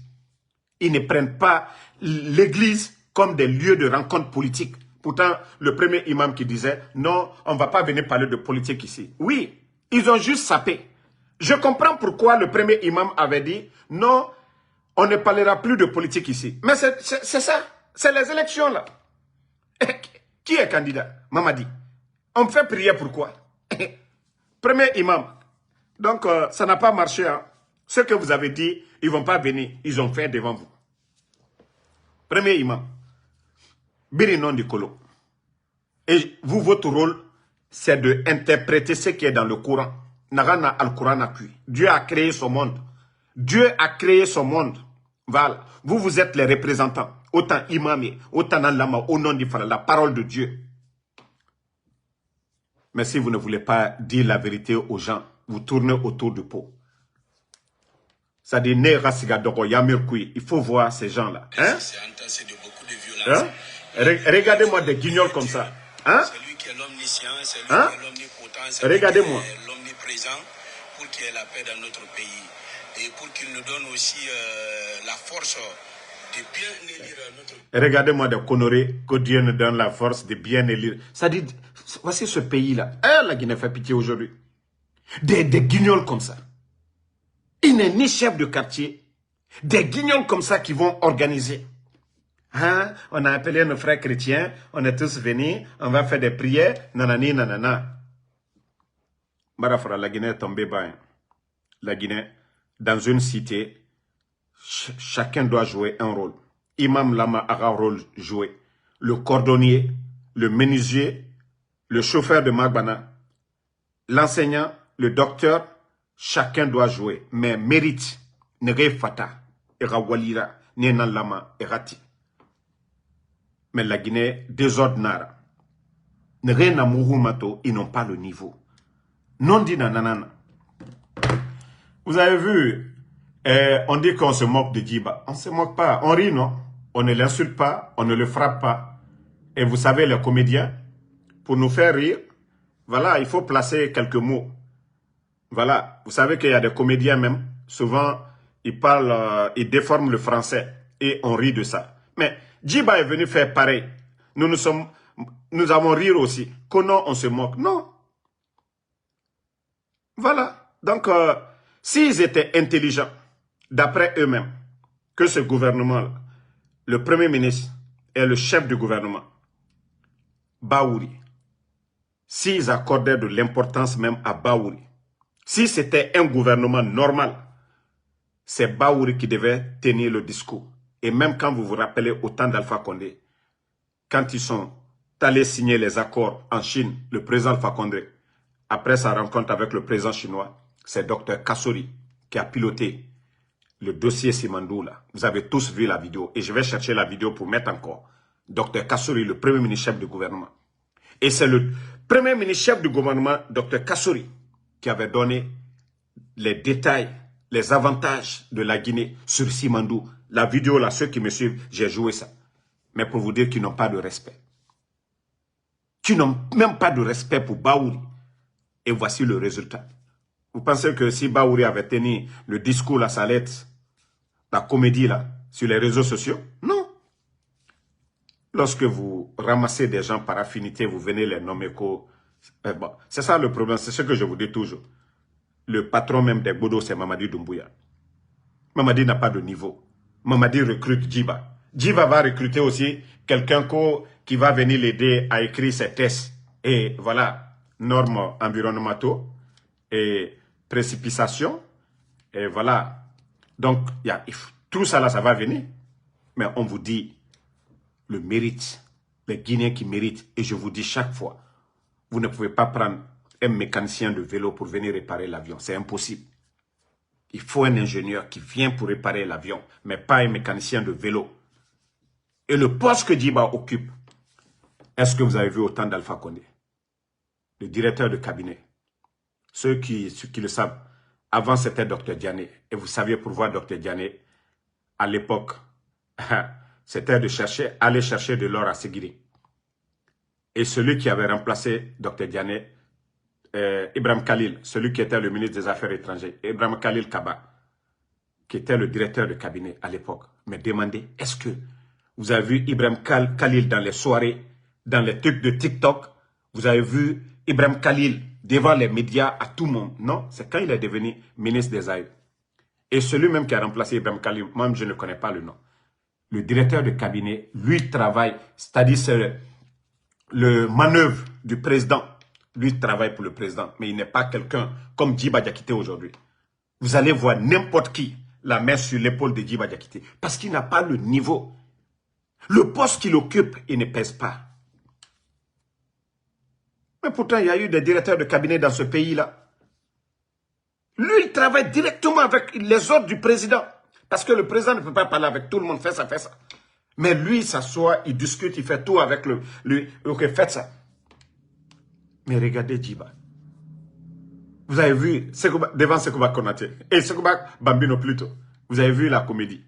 Ils ne prennent pas l'église comme des lieux de rencontre politique. Pourtant, le premier imam qui disait, non, on ne va pas venir parler de politique ici. Oui, ils ont juste sapé. Je comprends pourquoi le premier imam avait dit, non, on ne parlera plus de politique ici. Mais c'est ça, c'est les élections là. Qui est candidat? Mamadi. On me fait prier pourquoi? Premier imam. Donc, ça n'a pas marché. Hein. Ce que vous avez dit, ils ne vont pas venir. Ils ont fait devant vous. Premier imam. Birinon du Kolo. Et vous, votre rôle, c'est d'interpréter ce qui est dans le Coran. Nagana al-Coran appuie. Dieu a créé son monde. Dieu a créé son monde. Voilà. Vous, vous êtes les représentants. Autant imami, autant lama, au nom du Fara, la parole de Dieu. Mais si vous ne voulez pas dire la vérité aux gens, vous tournez autour du pot. Ça dit, il faut voir ces gens-là. Hein? Hein? Regardez-moi des guignols comme ça. Hein? C'est lui qui est l'omniscient, c'est lui Hein? qui est l'omnipotent, c'est lui qui Regardez-moi. est l'omniprésent pour qu'il y ait la paix dans notre pays. Et pour qu'il nous donne aussi la force de bien élire notre pays. Regardez-moi des conneries, que Dieu nous donne la force de bien élire. Ça dit, voici ce pays-là. La Guinée fait pitié aujourd'hui. Des guignols comme ça. Il n'est ni chef de quartier. Des guignols comme ça qui vont organiser. Hein? On a appelé nos frères chrétiens, on est tous venus, on va faire des prières, nanani, nanana. Barafra, la Guinée est tombée bas. La Guinée, dans une cité, chacun doit jouer un rôle. Imam Lama a un rôle joué. Le cordonnier, le menuisier, le chauffeur de Magbana, l'enseignant, le docteur, chacun doit jouer. Mais mérite, nere fata, era walira, nenan lama, erati. Mais la Guinée, désordre nara. Nere na mato, ils n'ont pas le niveau. Non dit nanana. Vous avez vu, on dit qu'on se moque de Djiba. On ne se moque pas, on rit, non? On ne l'insulte pas, on ne le frappe pas. Et vous savez, les comédiens, pour nous faire rire, voilà, il faut placer quelques mots. Voilà, vous savez qu'il y a des comédiens même, souvent, ils parlent, ils déforment le français et on rit de ça. Mais Djiba est venu faire pareil. Nous avons rire aussi. Comment on se moque? Non. Voilà. Donc, s'ils étaient intelligents, d'après eux-mêmes, que ce gouvernement-là, le Premier ministre et le chef du gouvernement, Baouri, s'ils accordaient de l'importance même à Baouri, si c'était un gouvernement normal, c'est Baouri qui devait tenir le discours. Et même quand vous vous rappelez au temps d'Alpha Condé, quand ils sont allés signer les accords en Chine, le président Alpha Condé, après sa rencontre avec le président chinois, c'est Dr Kassori qui a piloté le dossier Simandou là. Vous avez tous vu la vidéo et je vais chercher la vidéo pour mettre encore. Dr Kassori, le premier ministre chef du gouvernement. Et c'est le premier ministre chef du gouvernement, Dr Kassori, qui avait donné les détails, les avantages de la Guinée sur Simandou. La vidéo là, ceux qui me suivent, j'ai joué ça. Mais pour vous dire qu'ils n'ont pas de respect. Qu'ils n'ont même pas de respect pour Baouri. Et voici le résultat. Vous pensez que si Baouri avait tenu le discours là, ça allait être la comédie là, sur les réseaux sociaux? Non. Lorsque vous ramassez des gens par affinité, vous venez les nommer bon, c'est ça le problème, c'est ce que je vous dis toujours. Le patron même des Bodo, c'est Mamadi Doumbouya. Mamadi n'a pas de niveau. Mamadi recrute Djiba. Djiba va recruter aussi quelqu'un qui va venir l'aider à écrire ses tests. Et voilà, normes environnementaux et précipitation. Et voilà. Donc, tout ça là, ça va venir. Mais on vous dit le mérite, les Guinéens qui méritent. Et je vous dis chaque fois, vous ne pouvez pas prendre un mécanicien de vélo pour venir réparer l'avion. C'est impossible. Il faut un ingénieur qui vient pour réparer l'avion, mais pas un mécanicien de vélo. Et le poste que Djiba occupe, est-ce que vous avez vu autant d'Alpha Condé? Le directeur de cabinet. Ceux qui le savent, avant c'était Dr Diané. Et vous saviez pourquoi Dr Diané, à l'époque, c'était de aller chercher de l'or à Séguiri. Et celui qui avait remplacé Dr Diané, Ibrahim Khalil, celui qui était le ministre des Affaires étrangères, Ibrahim Khalil Kaba, qui était le directeur de cabinet à l'époque, me demandait, est-ce que vous avez vu Ibrahim Khalil dans les soirées, dans les trucs de TikTok? Vous avez vu Ibrahim Khalil devant les médias à tout le monde? Non, c'est quand il est devenu ministre des Affaires. Et celui même qui a remplacé Ibrahim Khalil, moi je ne connais pas le nom. Le directeur de cabinet, lui travaille, c'est-à-dire c'est le manœuvre du président. Lui travaille pour le président, mais il n'est pas quelqu'un comme Djiba Diakité aujourd'hui. Vous allez voir n'importe qui la main sur l'épaule de Djiba Diakité, parce qu'il n'a pas le niveau. Le poste qu'il occupe, il ne pèse pas. Mais pourtant, il y a eu des directeurs de cabinet dans ce pays-là. Lui, il travaille directement avec les ordres du président. Parce que le président ne peut pas parler avec tout le monde, fait ça, fait ça. Mais lui, il s'assoit, il discute, il fait tout avec lui. Ok, faites ça. Mais regardez Djiba. Vous avez vu devant Sekouba Konaté et Sekouba Bambino plutôt. Vous avez vu la comédie.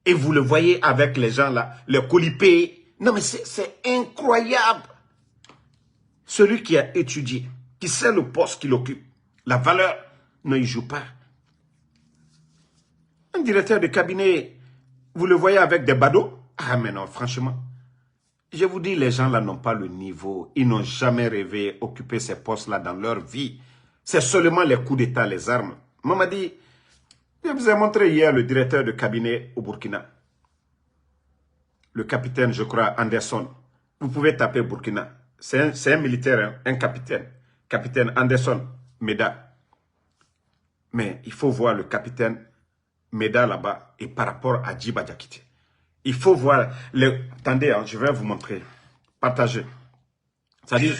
Et vous le voyez avec les gens là, les colipés. Non mais c'est incroyable. Celui qui a étudié, qui sait le poste qu'il occupe, la valeur, non, il ne joue pas. Un directeur de cabinet, vous le voyez avec des badauds? Ah mais non, franchement. Je vous dis, les gens là n'ont pas le niveau. Ils n'ont jamais rêvé occuper ces postes-là dans leur vie. C'est seulement les coups d'État, les armes. Maman dit, je vous ai montré hier le directeur de cabinet au Burkina. Le capitaine, je crois, Anderson. Vous pouvez taper Burkina. C'est un militaire, hein, un capitaine. Capitaine Anderson Meda. Mais il faut voir le capitaine Meda là-bas et par rapport à Djiba Diakité. Il faut voir... Attendez, hein, je vais vous montrer. Partagez. C'est-à-dire,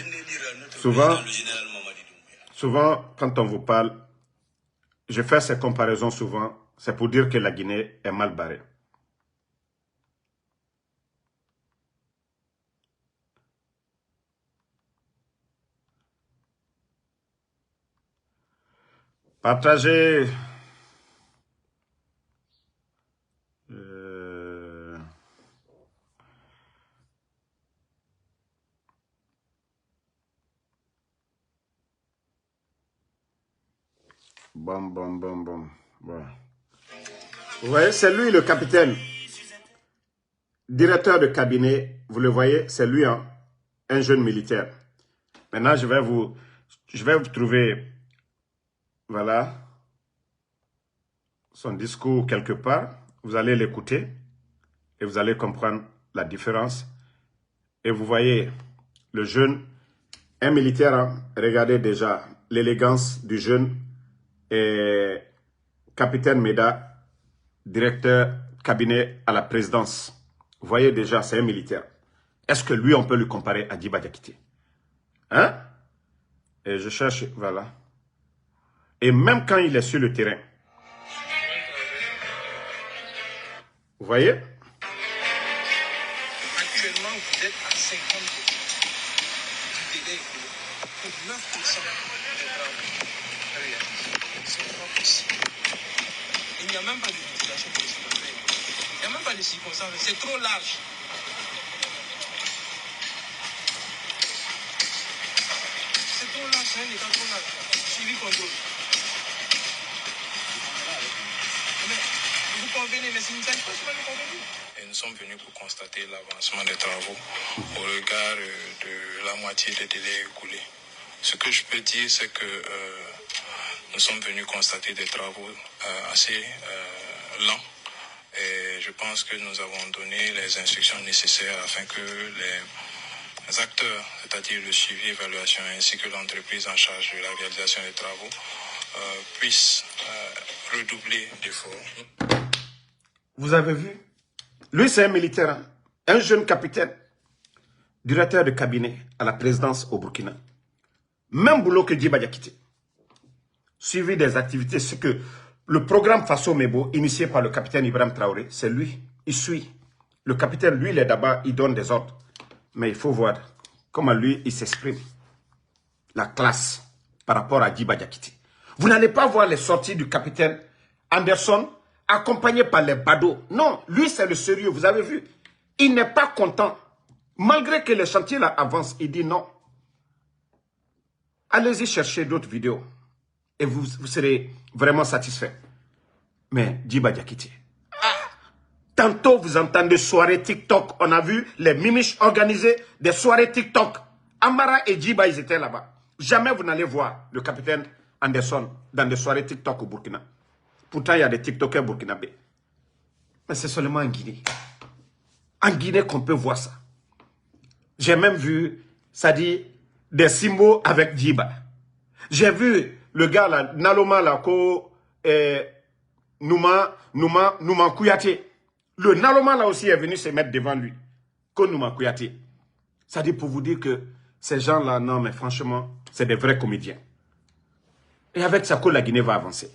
souvent, quand on vous parle, je fais ces comparaisons souvent, c'est pour dire que la Guinée est mal barrée. Partagez. Bon. Vous voyez, c'est lui le capitaine. Directeur de cabinet, vous le voyez, c'est lui, hein, un jeune militaire. Maintenant, je vais vous trouver, voilà, son discours quelque part. Vous allez l'écouter et vous allez comprendre la différence. Et vous voyez, le jeune, un militaire, hein, regardez déjà l'élégance du jeune et capitaine Meda, directeur cabinet à la présidence. Vous voyez déjà, c'est un militaire. Est-ce que lui, on peut lui comparer à Djiba Diakité? Hein? Et je cherche, voilà. Et même quand il est sur le terrain. Vous voyez? Actuellement, vous êtes à 50% du délai pour 9% des travaux réalisés. Ce n'est pas possible. Il n'y a même pas de motivation pour ce faire. Il n'y a même pas de circonstances. C'est trop large. C'est trop large, c'est un état trop large. Suivi contrôle. Mais vous convenez, mais si vous ne savez pas, c'est pas le convenu. Et nous sommes venus pour constater l'avancement des travaux au regard de la moitié des délais écoulés. Ce que je peux dire, c'est que nous sommes venus constater des travaux assez lents. Et je pense que nous avons donné les instructions nécessaires afin que les acteurs, c'est-à-dire le suivi, l'évaluation ainsi que l'entreprise en charge de la réalisation des travaux, puissent redoubler d'efforts. Vous avez vu? Lui, c'est un militaire, hein? Un jeune capitaine, directeur de cabinet à la présidence au Burkina. Même boulot que Djiba Diakité. Suivi des activités, c'est que le programme Faso Mebo, initié par le capitaine Ibrahim Traoré, c'est lui. Il suit. Le capitaine, lui, il est d'abord, il donne des ordres. Mais il faut voir comment lui, il s'exprime. La classe par rapport à Djiba Diakité. Vous n'allez pas voir les sorties du capitaine Anderson accompagné par les badauds. Non, lui, c'est le sérieux. Vous avez vu? Il n'est pas content. Malgré que les chantiers là avancent, il dit non. Allez-y chercher d'autres vidéos. Et vous serez vraiment satisfait. Mais Djiba Diakité. Tantôt, vous entendez soirées TikTok. On a vu les mimiches organiser des soirées TikTok. Amara et Djiba, ils étaient là-bas. Jamais vous n'allez voir le capitaine Anderson dans des soirées TikTok au Burkina. Pourtant, il y a des TikTokers burkinabés. Mais c'est seulement en Guinée. En Guinée qu'on peut voir ça. J'ai même vu, ça dit, des symboles avec Djiba. J'ai vu le gars là, Naloma là, Nouma Kouyaté. Le Naloma là aussi est venu se mettre devant lui. Ko Nouma Kouyaté. Ça dit pour vous dire que ces gens là, non mais franchement, c'est des vrais comédiens. Et avec ça, la Guinée va avancer.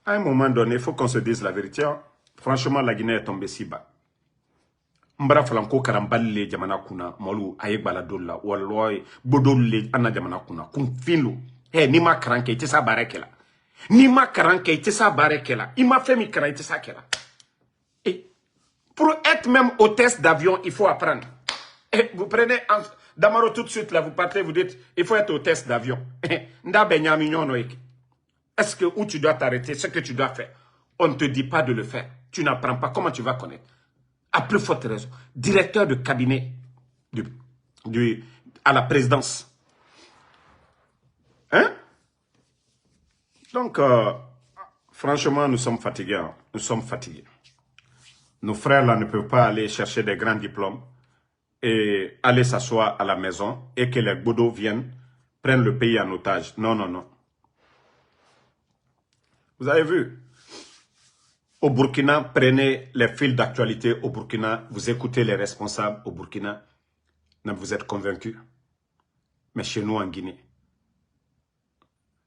À un moment donné, il faut qu'on se dise la vérité. Hein. Franchement, la Guinée est tombée si bas. Mbara Franco Karambali jamana kuna molu ayebala dolla wallahi bodolle anna jamana kuna kun finlo ni ma karanke ite sa barekela ni ma karanke ite sa barekela il m'a fait mi karan ite sa kela et pour être même hôtesse d'avion il faut apprendre et vous prenez Damaro tout de suite là vous partez vous dites il faut être hôtesse d'avion nda benyami nyono ek est-ce que où tu dois t'arrêter ce que tu dois faire on ne te dit pas de le faire tu n'apprends pas comment tu vas connaître. À plus forte raison, directeur de cabinet à la présidence. Hein? Donc, franchement, nous sommes fatigués. Hein. Nous sommes fatigués. Nos frères là ne peuvent pas aller chercher des grands diplômes et aller s'asseoir à la maison et que les Bodo viennent prendre le pays en otage. Non, non, non. Vous avez vu? Au Burkina, prenez les fils d'actualité au Burkina, vous écoutez les responsables au Burkina, vous êtes convaincus. Mais chez nous en Guinée,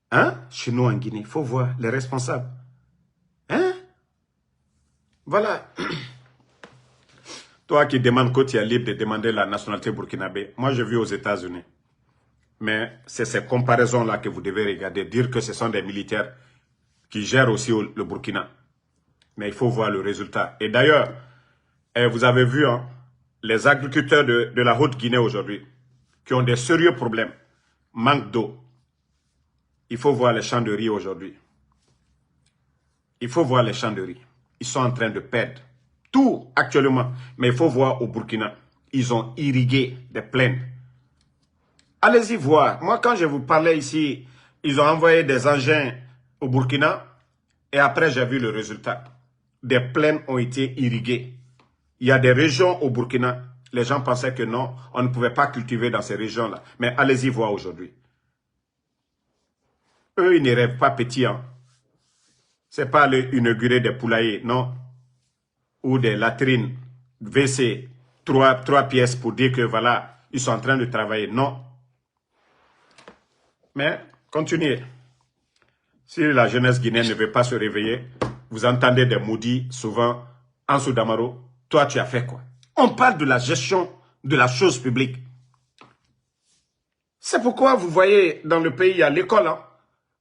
hein? Chez nous en Guinée, il faut voir les responsables. Hein? Voilà. Toi qui demandes que tu es libre de demander la nationalité burkinabé, moi je vis aux États-Unis. Mais c'est ces comparaisons-là que vous devez regarder, dire que ce sont des militaires qui gèrent aussi le Burkina. Mais il faut voir le résultat. Et d'ailleurs, vous avez vu hein, les agriculteurs de la Haute-Guinée aujourd'hui qui ont des sérieux problèmes. Manque d'eau. Il faut voir les champs de riz aujourd'hui. Il faut voir les champs de riz. Ils sont en train de perdre tout actuellement. Mais il faut voir au Burkina. Ils ont irrigué des plaines. Allez-y voir. Moi, quand je vous parlais ici, ils ont envoyé des engins au Burkina. Et après, j'ai vu le résultat. Des plaines ont été irriguées. Il y a des régions au Burkina, les gens pensaient que non, on ne pouvait pas cultiver dans ces régions-là. Mais allez-y voir aujourd'hui. Eux, ils ne rêvent pas petit. Hein. Ce n'est pas aller inaugurer des poulaillers, non. Ou des latrines, WC, trois pièces pour dire que voilà, ils sont en train de travailler. Non. Mais, continuez. Si la jeunesse guinéenne ne veut pas se réveiller, vous entendez des maudits souvent, Ansou Damaro, toi tu as fait quoi? On parle de la gestion de la chose publique. C'est pourquoi vous voyez dans le pays, il y a l'école, hein,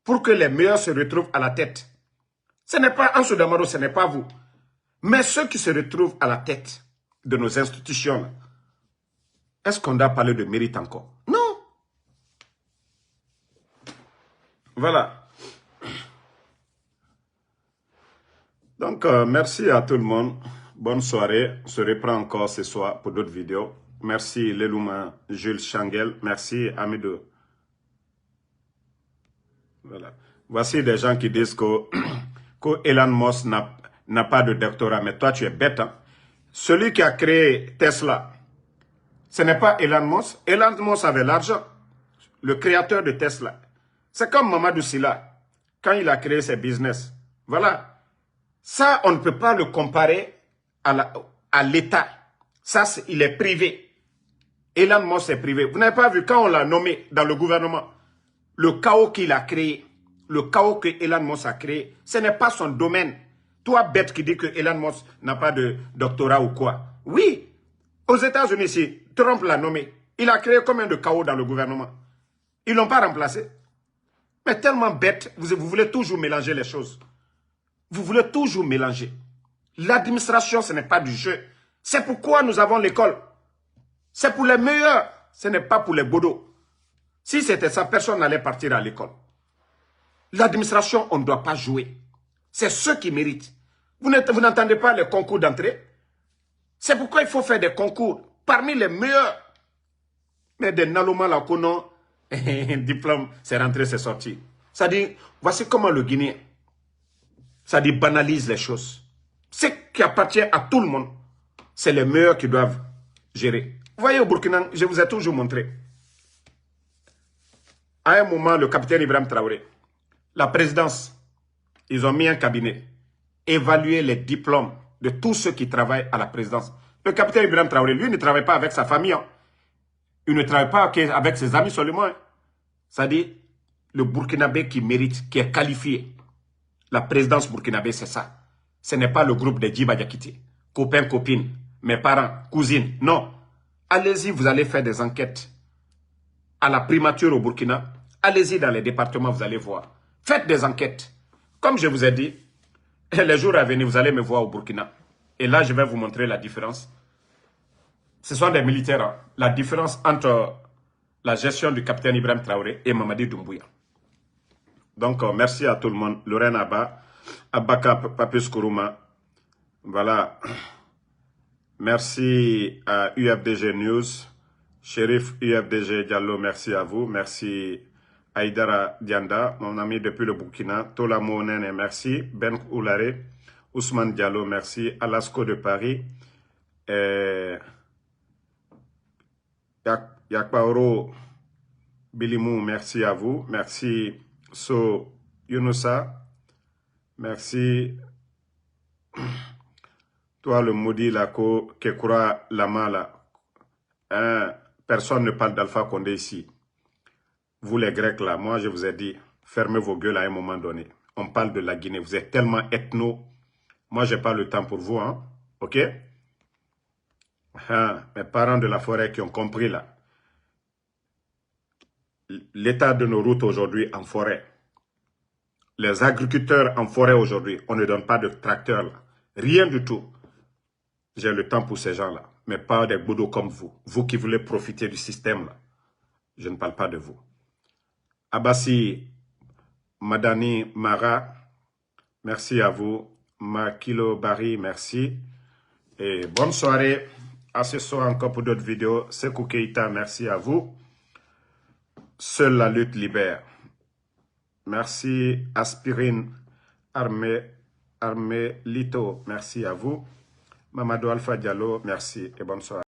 pour que les meilleurs se retrouvent à la tête. Ce n'est pas Ansou Damaro, ce n'est pas vous. Mais ceux qui se retrouvent à la tête de nos institutions, est-ce qu'on doit parler de mérite encore? Non. Voilà. Donc, merci à tout le monde. Bonne soirée. On se reprend encore ce soir pour d'autres vidéos. Merci Lelouma, Jules Changel. Merci Amidou. Voilà. Voici des gens qui disent que Elon Musk n'a pas de doctorat. Mais toi, tu es bête. Hein? Celui qui a créé Tesla, ce n'est pas Elon Musk. Elon Musk avait l'argent. Le créateur de Tesla. C'est comme Mamadou Sylla, quand il a créé ses business. Voilà. Ça, on ne peut pas le comparer à l'État. Ça, il est privé. Elon Musk est privé. Vous n'avez pas vu quand on l'a nommé dans le gouvernement, le chaos qu'il a créé, le chaos que Elon Musk a créé, ce n'est pas son domaine. Toi, bête qui dit que Elon Musk n'a pas de doctorat ou quoi. Oui, aux États-Unis, ici, Trump l'a nommé. Il a créé combien de chaos dans le gouvernement? Ils ne l'ont pas remplacé. Mais tellement bête, vous voulez toujours mélanger les choses. Vous voulez toujours mélanger. L'administration, ce n'est pas du jeu. C'est pourquoi nous avons l'école. C'est pour les meilleurs. Ce n'est pas pour les bodos. Si c'était ça, personne n'allait partir à l'école. L'administration, on ne doit pas jouer. C'est ceux qui méritent. Vous n'entendez pas les concours d'entrée? C'est pourquoi il faut faire des concours parmi les meilleurs. Mais des Naloma là qu'on a un diplôme, c'est rentré, c'est sorti. Ça dit, voici comment le Guinéen, ça dit, banalise les choses. Ce qui appartient à tout le monde, c'est les meilleurs qui doivent gérer. Vous voyez au Burkina, je vous ai toujours montré. À un moment, le capitaine Ibrahim Traoré, la présidence, ils ont mis un cabinet, évaluer les diplômes de tous ceux qui travaillent à la présidence. Le capitaine Ibrahim Traoré, lui, ne travaille pas avec sa famille. Hein. Il ne travaille pas avec ses amis seulement. Hein. Ça dit, le Burkinabé qui mérite, qui est qualifié, La présidence burkinabé, c'est ça. Ce n'est pas le groupe des Djiba Diakité. Copains, copines, mes parents, cousines. Non. Allez-y, vous allez faire des enquêtes à la primature au Burkina. Allez-y dans les départements, vous allez voir. Faites des enquêtes. Comme je vous ai dit, les jours à venir, vous allez me voir au Burkina. Et là, je vais vous montrer la différence. Ce sont des militaires. Hein. La différence entre la gestion du capitaine Ibrahim Traoré et Mamadi Doumbouya. Donc, merci à tout le monde. Lorraine Abba, Abaka Papus Kourouma. Voilà. Merci à UFDG News. Shérif UFDG Diallo, merci à vous. Merci Aïdara Dianda, mon ami depuis le Burkina. Tola Mounene, merci. Ben Oulare. Ousmane Diallo, merci. Alasco de Paris. Yakpaoro Bilimou, merci à vous. Merci So Yunusa. Merci. Toi, le maudit Lako, Kekura Lamala. Personne ne parle d'Alpha Condé ici. Vous les Grecs là, moi je vous ai dit, fermez vos gueules à un moment donné. On parle de la Guinée, vous êtes tellement ethno. Moi je n'ai pas le temps pour vous, hein. Ok? Mes parents de la forêt qui ont compris là. L'état de nos routes aujourd'hui en forêt. Les agriculteurs en forêt aujourd'hui, on ne donne pas de tracteurs là. Rien du tout. J'ai le temps pour ces gens-là. Mais pas des boudots comme vous. Vous qui voulez profiter du système là. Je ne parle pas de vous. Abassi Madani Mara, merci à vous. Makilo Bari, merci. Et bonne soirée. À ce soir encore pour d'autres vidéos. Sekou Keïta, merci à vous. Seule la lutte libère. Merci. Aspirine Armé Lito, merci à vous. Mamadou Alpha Diallo, merci et bonne soirée.